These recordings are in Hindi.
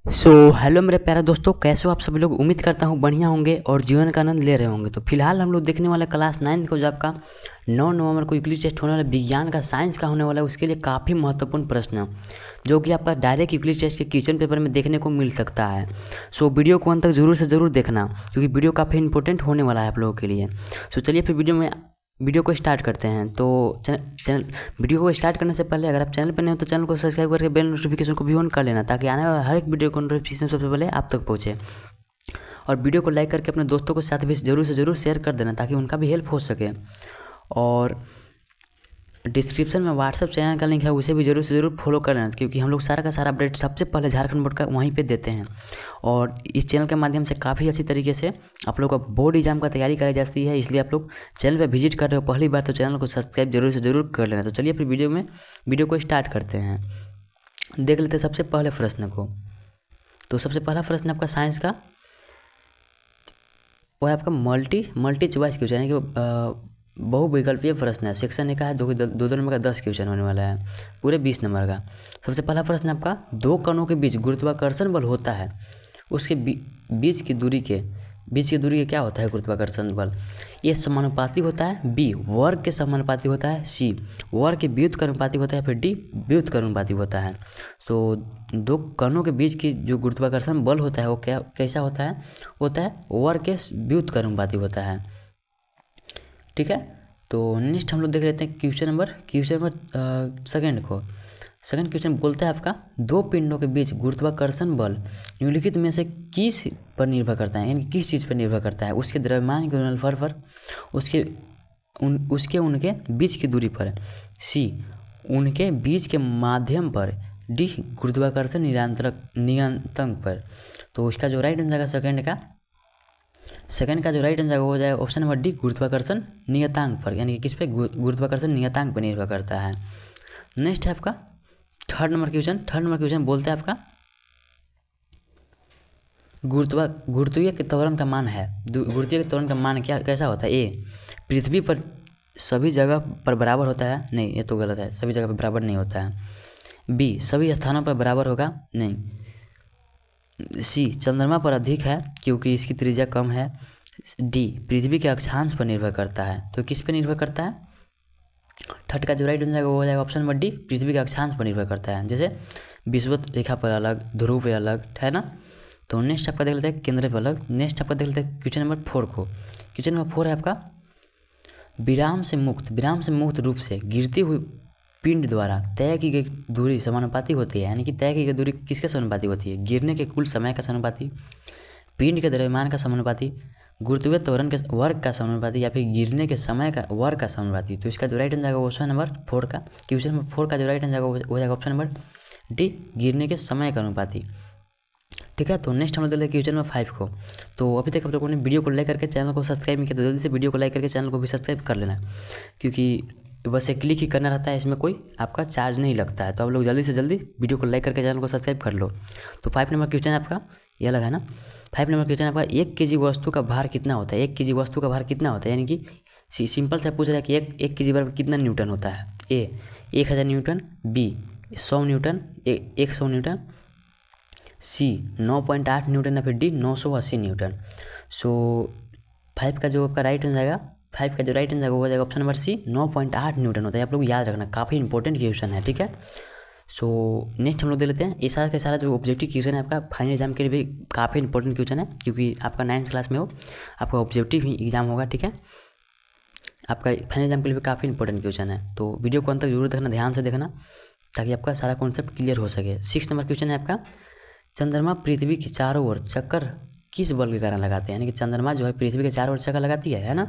हेलो मेरे प्यारे दोस्तों, कैसे हो आप सभी लोग। उम्मीद करता हूँ बढ़िया होंगे और जीवन का आनंद ले रहे होंगे। तो फिलहाल हम लोग देखने वाले क्लास 9 को, जो आपका 9 नवंबर को यूक्लिड टेस्ट होने वाला विज्ञान का साइंस का होने वाला है, उसके लिए काफ़ी महत्वपूर्ण प्रश्न है, जो कि आपका डायरेक्ट यूक्लिड टेस्ट के क्वेश्चन पेपर में देखने को मिल सकता है। वीडियो को अंत तक जरूर से ज़रूर देखना, क्योंकि वीडियो काफ़ी इंपॉर्टेंट होने वाला है आप लोगों के लिए। चलिए फिर वीडियो को स्टार्ट करते हैं। तो चैनल वीडियो को स्टार्ट करने से पहले अगर आप चैनल पर नए हो तो चैनल को सब्सक्राइब करके बेल नोटिफिकेशन को भी ऑन कर लेना, ताकि आने वाला हर एक वीडियो को नोटिफिकेशन सबसे पहले आप तक पहुँचे। और वीडियो को लाइक करके अपने दोस्तों के साथ भी ज़रूर से ज़रूर शेयर कर देना, ताकि उनका भी हेल्प हो सके। और डिस्क्रिप्शन में व्हाट्सअप चैनल का लिंक है, उसे भी ज़रूर से ज़रूर फॉलो कर लेना, क्योंकि हम लोग सारा का सारा अपडेट सबसे पहले झारखंड बोर्ड का वहीं पे देते हैं। और इस चैनल के माध्यम से काफ़ी अच्छी तरीके से आप लोग का बोर्ड एग्जाम का तैयारी कराई जाती है। इसलिए आप लोग चैनल पे विजिट कर रहे हो पहली बार, तो चैनल को सब्सक्राइब जरूर से ज़रूर कर लेना। तो चलिए फिर वीडियो को स्टार्ट करते हैं। देख लेते हैं सबसे पहले प्रश्न को। तो सबसे पहला प्रश्न आपका साइंस का वो है आपका मल्टी चॉइस क्वेश्चन, यानी कि बहुविकल्पीय प्रश्न है। सेक्शन ए का है, जो कि दो नंबर का 10 क्वेश्चन होने वाला है, पूरे 20 नंबर का। सबसे पहला प्रश्न आपका, दो कणों के बीच गुरुत्वाकर्षण बल होता है, उसके बीच की दूरी के क्या होता है गुरुत्वाकर्षण बल। ये समानुपाती होता है, बी वर्ग के समानुपाती होता है, सी वर्ग के व्युत्क्रमानुपाती होता है, फिर डी व्युत्क्रमानुपाती होता है। तो दो कणों के बीच की जो गुरुत्वाकर्षण बल होता है वो कैसा होता है वर्ग के व्युत्क्रमानुपाती होता है। ठीक है। तो नेक्स्ट हम लोग देख लेते हैं क्वेश्चन नंबर सेकंड को। सेकंड क्वेश्चन बोलता है आपका, दो पिंडों के बीच गुरुत्वाकर्षण बल निम्नलिखित में से किस पर निर्भर करता है, यानी किस चीज़ पर निर्भर करता है। उसके द्रव्यमान के गुणनफल पर, उनके बीच की दूरी पर, सी उनके बीच के माध्यम पर, डी गुरुत्वाकर्षण नियतांक पर। तो उसका जो राइट आंसर जाएगा सेकंड का जो राइट आंसर हो जाएगा ऑप्शन नंबर डी गुरुत्वाकर्षण नियतांक पर, यानी कि किस पे गुरुत्वाकर्षण नियतांक पर निर्भर करता है। नेक्स्ट है आपका थर्ड नंबर क्वेश्चन बोलते हैं आपका, गुरुत्वीय के त्वरण का मान है। गुरुत्वीय के त्वरण का मान कैसा होता है। ए पृथ्वी पर सभी जगह पर बराबर होता है, नहीं ये तो गलत है, सभी जगह पर बराबर नहीं होता है। बी सभी स्थानों पर बराबर होगा, नहीं। सी चंद्रमा पर अधिक है क्योंकि इसकी त्रिज्या कम है। डी पृथ्वी के अक्षांश पर निर्भर करता है। तो किस पर निर्भर करता है। थर्ड का जो राइट आंसर हो जाएगा ऑप्शन नंबर डी पृथ्वी के अक्षांश पर निर्भर करता है, जैसे विषुवत रेखा पर अलग, ध्रुव पे अलग है ना। तो नेक्स्ट आपका देख लेते हैं केंद्र पर अलग। नेक्स्ट आपका देख लेते हैं क्वेश्चन नंबर 4 को। क्वेश्चन नंबर 4 है आपका, विराम से मुक्त रूप से गिरती हुई पिंड द्वारा तय की गई दूरी समानुपाती होती है, यानी कि तय की गई दूरी किसके समानुपाती होती है। गिरने के कुल समय का समानुपाती, पिंड के द्रव्यमान का समानुपाती, गुरुत्वीय त्वरण के वर्ग का समानुपाती, या फिर गिरने के समय का वर्ग का समानुपाती। तो इसका जो राइट आंसर होगा ऑप्शन नंबर 4 का। क्वेश्चन नंबर 4 का जो राइट आंसर हो जाएगा ऑप्शन नंबर डी गिरने के समय का अनुपाती। ठीक है। तो नेक्स्ट हम लोग देख क्वेश्चन नंबर 5 को। तो अभी तक आप लोगों ने वीडियो को लाइक करके चैनल को सब्सक्राइब नहीं किया, तो जल्दी से वीडियो को लाइक करके चैनल को भी सब्सक्राइब कर लेना, क्योंकि बस एक क्लिक ही करना रहता है, इसमें कोई आपका चार्ज नहीं लगता है। तो आप लोग जल्दी से जल्दी वीडियो को लाइक करके चैनल को सब्सक्राइब कर लो। तो 5 नंबर क्वेश्चन आपका ये लगा ना। 5 नंबर क्वेश्चन आपका, 1 kg वस्तु का भार कितना होता है। 1 kg वस्तु का भार कितना होता है, यानी कि सिंपल से पूछ रहा है कि 1 kg बराबर कितना न्यूटन होता है। ए 1000 न्यूटन, बी 100 न्यूटन, 100 न्यूटन, सी 9.8 न्यूटन, या फिर डी 980 न्यूटन। 5 का जो आपका राइट आंसर आएगा, 5 का जो राइट आंसर हो जाएगा ऑप्शन नंबर सी 9.8 न्यूटन होता है। आप लोग याद रखना, काफ़ी इंपॉर्टेंट क्वेश्चन है। ठीक है। नेक्स्ट हम लोग देख लेते हैं, ये सारा का सारा जो ऑब्जेक्टिव क्वेश्चन है आपका फाइनल एग्जाम के लिए भी काफ़ी इंपॉर्टेंट क्वेश्चन है, क्योंकि आपका 9th क्लास में हो, आपका ऑब्जेक्टिव ही एग्जाम होगा। ठीक है। आपका फाइनल एग्जाम के लिए भी काफ़ी इंपॉर्टेंट क्वेश्चन है। तो वीडियो को अंत तक जरूर देखना, ध्यान से देखना, ताकि आपका सारा कॉन्सेप्ट क्लियर हो सके। 6 नंबर क्वेश्चन है आपका, चंद्रमा पृथ्वी के चारों ओर चक्कर किस बल के कारण लगाते हैं, यानी कि चंद्रमा जो है पृथ्वी के चारों ओर चक्कर लगाती है ना,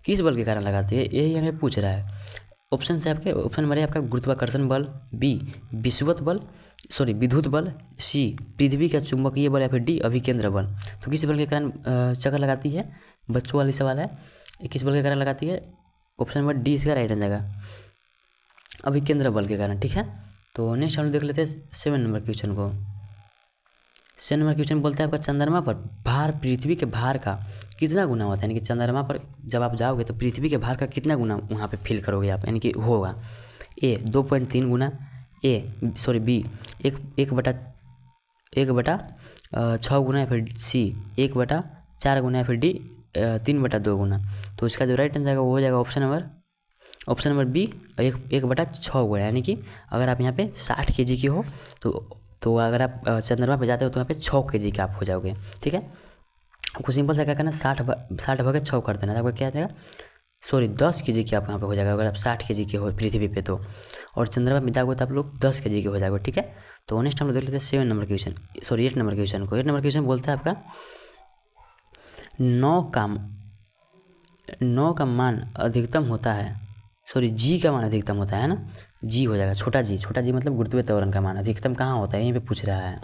किस बल के कारण लगाती है, यही हमें पूछ रहा है। ऑप्शन से आपके ऑप्शन नंबर है आपका गुरुत्वाकर्षण बल, बी विद्युत बल, सी पृथ्वी का चुंबकीय बल, या फिर डी अभिकेंद्र बल। तो किस बल के कारण चक्कर लगाती है, बच्चों वाली सवाल है, किस बल के कारण लगाती है। ऑप्शन नंबर डी इसका राइट आंसर आएगा, अभिकेंद्र बल के कारण। ठीक है। तो नेक्स्ट हम देख लेते हैं 7 नंबर क्वेश्चन को। 7 नंबर क्वेश्चन बोलता है आपका, चंद्रमा पर भार पृथ्वी के भार का कितना गुना होता है, यानी कि चंद्रमा पर जब आप जाओगे तो पृथ्वी के भार का कितना गुना वहाँ पे फील करोगे आप, यानी कि होगा। ए 2.3 गुना, बी 1/4 1/6 गुना, या फिर सी 1/4 गुना, या फिर डी 3/2 गुना। तो इसका जो राइट आंसर आएगा वो हो जाएगा ऑप्शन नंबर बी 1/6 गुना। यानी कि अगर आप यहाँ पे 60 kg के हो तो अगर आप चंद्रमा पे जाते हो तो यहाँ पे 6 kg के आप हो जाओगे। ठीक है, आपको सिंपल सा क्या करना, 60 भागे 6 कर देना, आपका क्या आ जाएगा, सॉरी 10 kg के आप यहाँ पे हो जाएगा अगर आप 60 kg के हो पृथ्वी पे तो, और चंद्रमा में जाओगे तो आप लोग 10 kg के हो जाओगे। ठीक है, तो नेक्स्ट हम लोग देख लेते हैं 7 number question, sorry 8 number question को। 8 नंबर क्वेश्चन बोलता है आपका 9 का मान अधिकतम होता है, सॉरी जी का मान अधिकतम होता है ना, जी हो जाएगा छोटा जी मतलब गुरुत्वीय त्वरण का मान अधिकतम कहाँ होता है, यहीं पे पूछ रहा है।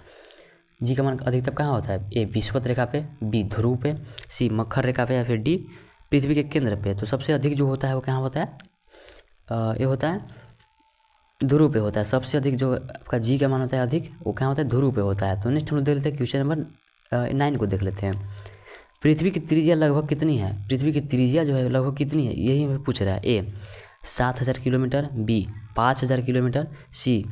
जी का मान अधिकतम कहाँ होता है, ए विषुवत रेखा पे, बी ध्रुव पे, सी मकर रेखा पे, या फिर डी पृथ्वी के केंद्र पे। तो सबसे अधिक जो होता है वो कहाँ होता है, ये होता है ध्रुव पे होता है। सबसे अधिक जो आपका जी का मान होता है अधिक, वो कहाँ होता है, ध्रुव पे होता है। तो नेक्स्ट हम लोग देख लेते हैं क्वेश्चन नंबर 9 को देख लेते हैं। पृथ्वी की त्रिज्या लगभग कितनी है, पृथ्वी की त्रिज्या जो है लगभग कितनी है, यही हमें पूछ रहा है। ए 7000 किलोमीटर, बी 5000 किलोमीटर, सी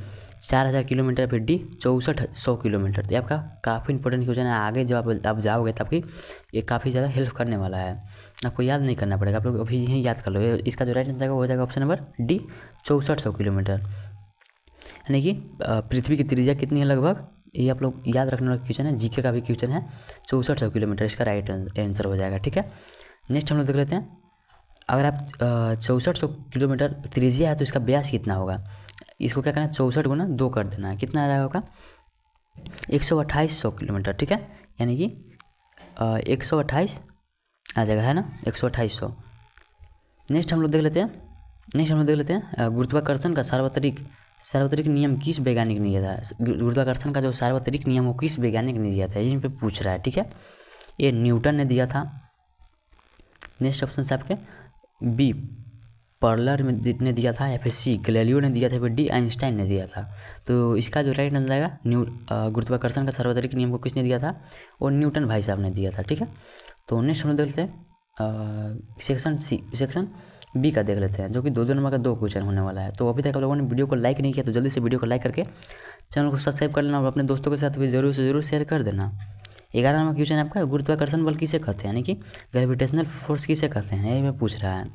4000 किलोमीटर, फिर डी 6400 किलोमीटर। ये आपका काफ़ी इंपॉर्टेंट क्वेश्चन है, आगे जब आप जाओगे तो आपकी ये काफ़ी ज़्यादा हेल्प करने वाला है, आपको याद नहीं करना पड़ेगा, आप लोग अभी यहीं याद कर लो। इसका जो राइट आंसर हो जाएगा ऑप्शन नंबर डी 6400 किलोमीटर। यानी कि पृथ्वी की त्रिज्या कितनी है लगभग, ये आप लोग याद रखने वाला क्वेश्चन है, जीके का भी क्वेश्चन है। 6400 किलोमीटर इसका राइट आंसर हो जाएगा। ठीक है, नेक्स्ट हम लोग देख लेते हैं, अगर आप 6400 किलोमीटर त्रिज्या है तो इसका व्यास कितना होगा। इसको क्या करना है, 64 गुना 2 कर देना है, कितना आ जाएगा होगा 12800 किलोमीटर। ठीक है, यानी कि 128 आ जाएगा, है ना, 12800। नेक्स्ट हम लोग देख लेते हैं गुरुत्वाकर्षण का सार्वत्रिक नियम किस वैज्ञानिक ने दिया था। गुरुत्वाकर्षण का जो सार्वत्रिक नियम हो किस वैज्ञानिक ने दिया था, यहीं पे पूछ रहा है। ठीक है, ए न्यूटन ने दिया था, नेक्स्ट ऑप्शन से आपके बी पर्लर ने दिया था, या फिर सी गैलीलियो ने दिया था, फिर डी आइंस्टाइन ने दिया था। तो इसका जो राइट आंसर आएगा गुरुत्वाकर्षण का सार्वत्रिक नियम को किसने दिया था, और न्यूटन भाई साहब ने दिया था। ठीक है, तो नेक्स्ट हम देख लेते हैं सेक्शन बी का देख लेते हैं, जो कि 2 नंबर का 2 क्वेश्चन होने वाला है। तो अभी तक आप लोगों ने वीडियो को लाइक नहीं किया तो जल्दी से वीडियो को लाइक करके चैनल को सब्सक्राइब कर लेना, और अपने दोस्तों के साथ भी जरूर से जरूर शेयर कर देना। 11 नंबर क्वेश्चन आपका गुरुत्वाकर्षण बल किसे कहते हैं, यानी कि ग्रेविटेशनल फोर्स किसे कहते हैं, यही मैं पूछ रहा है।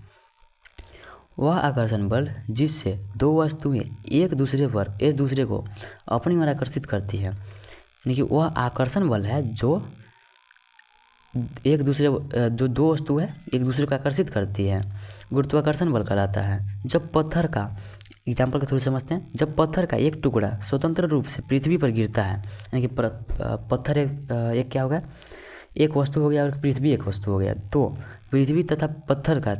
वह आकर्षण बल जिससे 2 वस्तुएं एक दूसरे को अपनी ओर आकर्षित करती है, यानी कि वह आकर्षण बल है जो जो 2 वस्तु है एक दूसरे को आकर्षित करती है, गुरुत्वाकर्षण बल कहलाता है। जब पत्थर का एग्जाम्पल के थ्रू समझते हैं, जब पत्थर का एक टुकड़ा स्वतंत्र रूप से पृथ्वी पर गिरता है, यानी कि पत्थर एक क्या हो गया, एक वस्तु हो गया, और पृथ्वी एक वस्तु हो गया, तो पृथ्वी तथा पत्थर का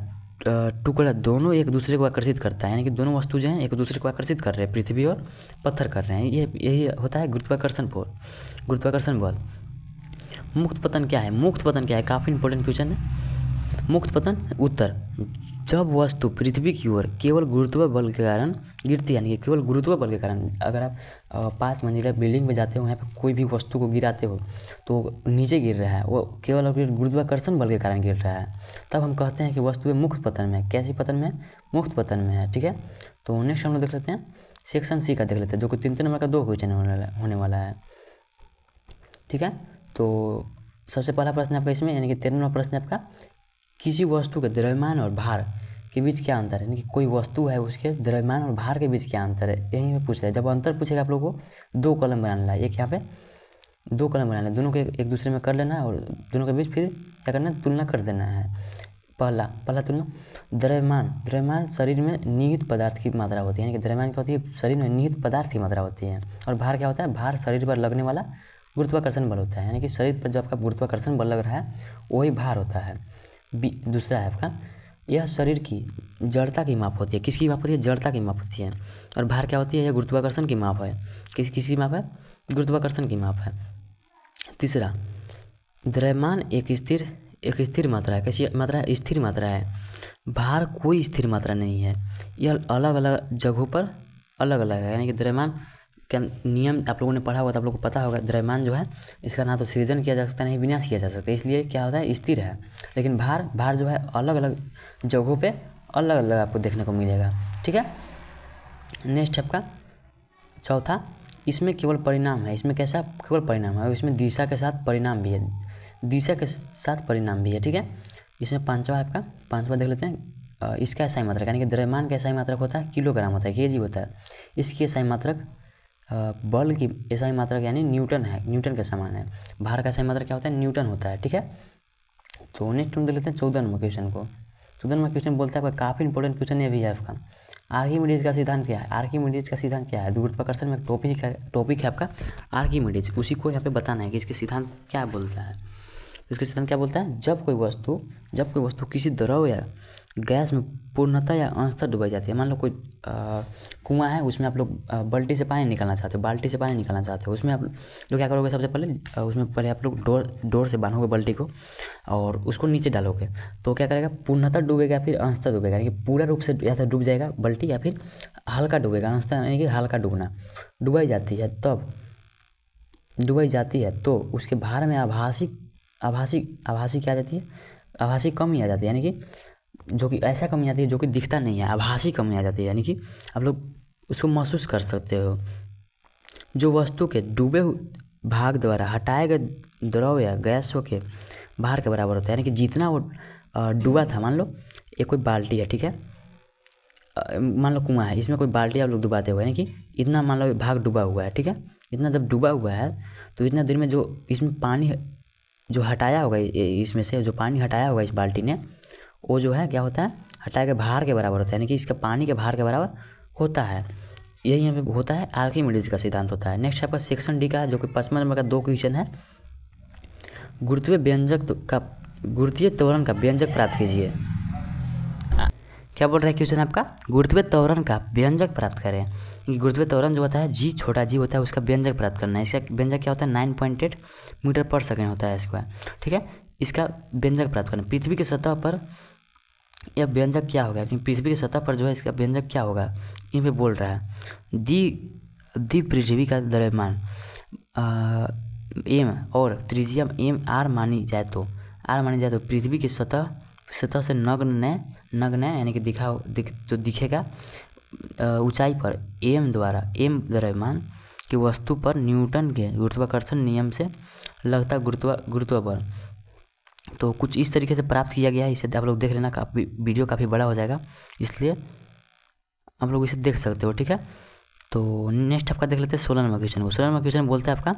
टुकड़ा दोनों एक दूसरे को आकर्षित करता है, यानी कि दोनों वस्तु जो हैं एक दूसरे को आकर्षित कर रहे हैं, पृथ्वी और पत्थर कर रहे हैं। यही होता है गुरुत्वाकर्षण बल। मुक्त पतन क्या है, काफ़ी इंपॉर्टेंट क्वेश्चन है। मुक्त पतन उत्तर, जब वस्तु पृथ्वी की ओर केवल गुरुत्व बल के कारण गिरती है, यानी कि केवल गुरुत्व बल के कारण, अगर आप 5 मंजिला बिल्डिंग में जाते हो, यहाँ पे कोई भी वस्तु को गिराते हो तो नीचे गिर रहा है, वो केवल गुरुत्वाकर्षण बल के कारण गिर रहा है, तब हम कहते हैं कि वस्तु मुक्त पतन में है। कैसी पतन में, मुक्त पतन में है। ठीक है, तो नेक्स्ट हम लोग देख लेते हैं सेक्शन सी का देख लेते हैं, जो कि 3 नंबर का 2 क्वेश्चन होने वाला है। ठीक है, तो सबसे पहला प्रश्न आपका इसमें, यानी कि 13 नंबर प्रश्न आपका, किसी वस्तु के द्रव्यमान और भार के बीच क्या अंतर है, यानी कि कोई वस्तु है उसके द्रव्यमान और भार के बीच क्या अंतर है, यही में पूछ रहा है। जब अंतर पूछेगा आप लोगों को 2 कॉलम बनाना है, एक यहाँ पे 2 कॉलम बनाना है, दोनों के एक दूसरे में कर लेना है, और दोनों के बीच फिर क्या करना है, तुलना कर देना है। पहला तुलना, द्रव्यमान शरीर में निहित पदार्थ की मात्रा होती है, यानी कि द्रव्यमान क्या होती है, शरीर में निहित पदार्थ की मात्रा होती है, और भार क्या होता है, भार शरीर पर लगने वाला गुरुत्वाकर्षण बल होता है, यानी कि शरीर पर जो आपका गुरुत्वाकर्षण बल लग रहा है वही भार होता है। दूसरा है आपका, यह शरीर की जड़ता की माप होती है, किसकी माप होती है, जड़ता की माप होती है, और भार क्या होती है, यह गुरुत्वाकर्षण की माप है। किसकी माप है, गुरुत्वाकर्षण की माप है। तीसरा, द्रव्यमान एक स्थिर मात्रा है, कैसी मात्रा है, स्थिर मात्रा है। भार कोई स्थिर मात्रा नहीं है, यह अलग अलग जगहों पर अलग अलग है, यानी कि द्रव्यमान क्या नियम आप लोगों ने पढ़ा होगा तो आप लोगों को पता होगा, द्रव्यमान जो है इसका ना तो सृजन किया जा सकता है, नहीं विनाश किया जा सकता, इसलिए क्या होता है, स्थिर है। लेकिन भार जो है अलग अलग जगहों पे अलग अलग आपको देखने को मिलेगा। ठीक है, नेक्स्ट आपका चौथा, इसमें केवल परिणाम है, इसमें कैसा केवल परिणाम है, इसमें दिशा के साथ परिणाम भी है, दिशा के साथ परिणाम भी है, ठीक है। इसमें पाँचवा आपका पाँचवा देख लेते हैं। इसका SI मात्रक यानी कि द्रव्यमान का SI मात्रक होता है किलोग्राम होता है, केजी होता है। इसकी SI मात्रक बल की SI मात्रक यानी न्यूटन है, न्यूटन के समान है। भार का SI मात्रक क्या होता है, न्यूटन होता है, ठीक है। तो नेक्स्ट हम देख लेते हैं 14 नंबर क्वेश्चन को। 14 नंबर क्वेश्चन बोलता है आपका काफ़ी इंपॉर्टेंट क्वेश्चन ये भी है आपका। आर्किमिडीज का सिद्धांत क्या है, आर्किमिडीज का सिद्धांत क्या है। गुरुत्वाकर्षण में टॉपिक है आपका आर्किमिडीज, उसी को यहाँ पे बताना है कि इसके सिद्धांत क्या बोलता है। इसके सिद्धांत क्या बोलता है, जब कोई वस्तु किसी द्रव या गैस में पूर्णतः या अंशतः डुबाई जाती है। मान लो कोई कुआं है, उसमें आप लोग बाल्टी से पानी निकालना चाहते हो, उसमें आप लोग क्या करोगे, सबसे पहले उसमें पहले आप लोग डोर से बांधोगे बाल्टी को और उसको नीचे डालोगे, तो क्या करेगा, पूर्णतः डूबेगा फिर अंशतः डूबेगा, यानी कि पूरा रूप से या तो डूब जाएगा बाल्टी या फिर हल्का डूबेगा, अंशतः यानी कि हल्का डूबना। डुबाई जाती है तो उसके भार में आभासी क्या आ जाती है, आभासी कमी आ जाती है, यानी कि जो कि ऐसा कमी आती है जो कि दिखता नहीं है, आभासी कमी आ जाती है, यानी कि आप लोग उसको महसूस कर सकते हो। जो वस्तु के डूबे हुए भाग द्वारा हटाए गए द्रव या गैसों के भार के बराबर होता है, यानी कि जितना वो डूबा था, मान लो ये कोई बाल्टी है, ठीक है, मान लो कुआं है, इसमें कोई बाल्टी आप लोग डुबाते हो, यानी कि इतना मान लो भाग डूबा हुआ है, ठीक है। इतना जब डूबा हुआ है तो इतना देर में जो इसमें पानी जो हटाया होगा, इसमें से जो पानी हटाया होगा इस बाल्टी ने, वो जो है क्या होता है, हटाए गए भार के बराबर होता है, यानी कि इसका पानी के भार के बराबर होता है। यही यहाँ पे होता है आर्किमिडीज का सिद्धांत होता है। नेक्स्ट आपका सेक्शन डी का है, जो कि 5 नंबर का 2 क्वेश्चन है। गुरुत्वीय त्वरण का व्यंजक प्राप्त कीजिए। क्या बोल रहा है क्वेश्चन आपका, गुरुत्वीय त्वरण का व्यंजक प्राप्त करें। गुरुत्वीय त्वरण जो होता है जी, छोटा जी होता है, उसका व्यंजक प्राप्त करना है। इसका व्यंजक क्या होता है, 9.8 मीटर पर सेकेंड होता है स्क्वायर, ठीक है। इसका व्यंजक प्राप्त करना, पृथ्वी की सतह पर यह व्यंजक क्या होगा, क्योंकि पृथ्वी की सतह पर जो है इसका व्यंजक क्या होगा, ये पे बोल रहा है। दी पृथ्वी का द्रव्यमान m और त्रिज्या m r मानी जाए तो पृथ्वी की सतह से नग्न यानी कि जो दिखेगा ऊंचाई पर m द्रव्यमान की वस्तु पर न्यूटन के गुरुत्वाकर्षण नियम से लगता गुरुत्व बल। तो कुछ इस तरीके से प्राप्त किया गया है, इसे आप लोग देख लेना, वीडियो काफ़ी बड़ा हो जाएगा, इसलिए आप लोग इसे देख सकते हो, ठीक है। तो नेक्स्ट आपका देख लेते हैं 16 नंबर क्वेश्चन को। 16 नंबर क्वेश्चन बोलता है आपका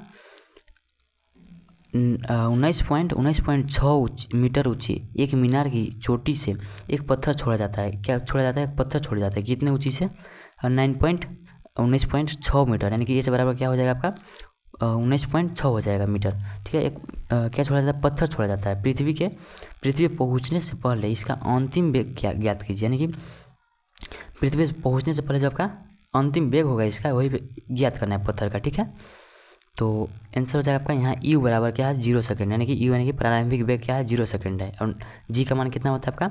19.6 मीटर ऊंची एक मीनार की चोटी से एक पत्थर छोड़ा जाता है। क्या छोड़ा जाता है, एक पत्थर छोड़ा जाता है, कितने ऊंची से, 19.6 मीटर, यानी कि ये से बराबर क्या हो जाएगा आपका 19.6 हो जाएगा मीटर, ठीक है। एक क्या छोड़ा जाता है, पत्थर छोड़ा जाता है पृथ्वी पहुंचने से पहले। इसका अंतिम वेग क्या ज्ञात कीजिए, यानी कि पृथ्वी पहुंचने से पहले जो आपका अंतिम वेग होगा इसका, वही ज्ञात करना है पत्थर का, ठीक है। तो आंसर हो जाएगा आपका यहाँ u बराबर क्या है 0 सेकंड, यानी कि u यानी कि प्रारंभिक वेग क्या है 0 सेकंड है, और g का मान कितना होता है आपका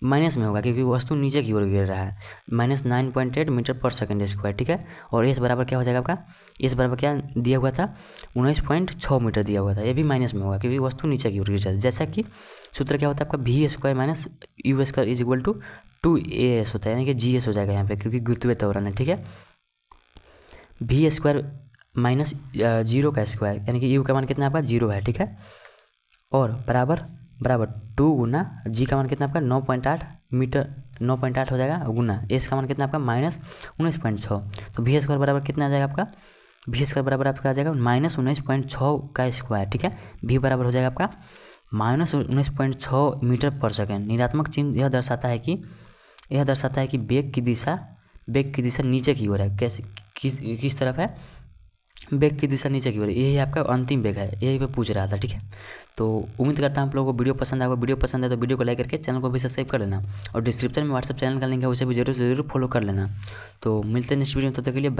माइनस में होगा, क्योंकि वस्तु नीचे की ओर गिर रहा है, -9.8 मीटर पर सेकंड स्क्वायर, ठीक है। और s बराबर क्या हो जाएगा आपका, s बराबर क्या दिया हुआ था 19.6 मीटर दिया हुआ था, ये भी माइनस में होगा क्योंकि वस्तु नीचे की ओर गिर जाती है। जैसा कि सूत्र क्या होता है आपका v² minus u² is equal to 2as होता है, यानी कि gs हो जाएगा यहाँ पे, क्योंकि गुरुत्वीय त्वरण है, ठीक है। v² माइनस 0 का स्क्वायर, यानी कि u का मान कितना आपका 0 है, ठीक है। और बराबर 2 गुना g का मान कितना आपका 9.8 मीटर 9.8 हो जाएगा, गुना s का मान कितना आपका -19.6। तो v² बराबर कितना आ जाएगा आपका, v² बराबर आपका आ जाएगा -19.6 का स्क्वायर, ठीक है। v बराबर हो जाएगा आपका -19.6 मीटर पर सेकेंड। ऋणात्मक चिन्ह यह दर्शाता है कि वेग की दिशा नीचे की ओर है। कैसे, किस तरफ है, वेग की दिशा नीचे की ओर, यही आपका अंतिम वेग है, यही पे पूछ रहा था, ठीक है। तो उम्मीद करता हूँ आप लोगों को वीडियो पसंद आएगा। वीडियो पसंद है तो वीडियो को लाइक करके चैनल को भी सब्सक्राइब कर लेना, और डिस्क्रिप्शन में व्हाट्सएप चैनल का लिंक है, उसे भी जरूर कर लेना। तो मिलते हैं नेक्स्ट वीडियो में, तब तक के लिए बाय।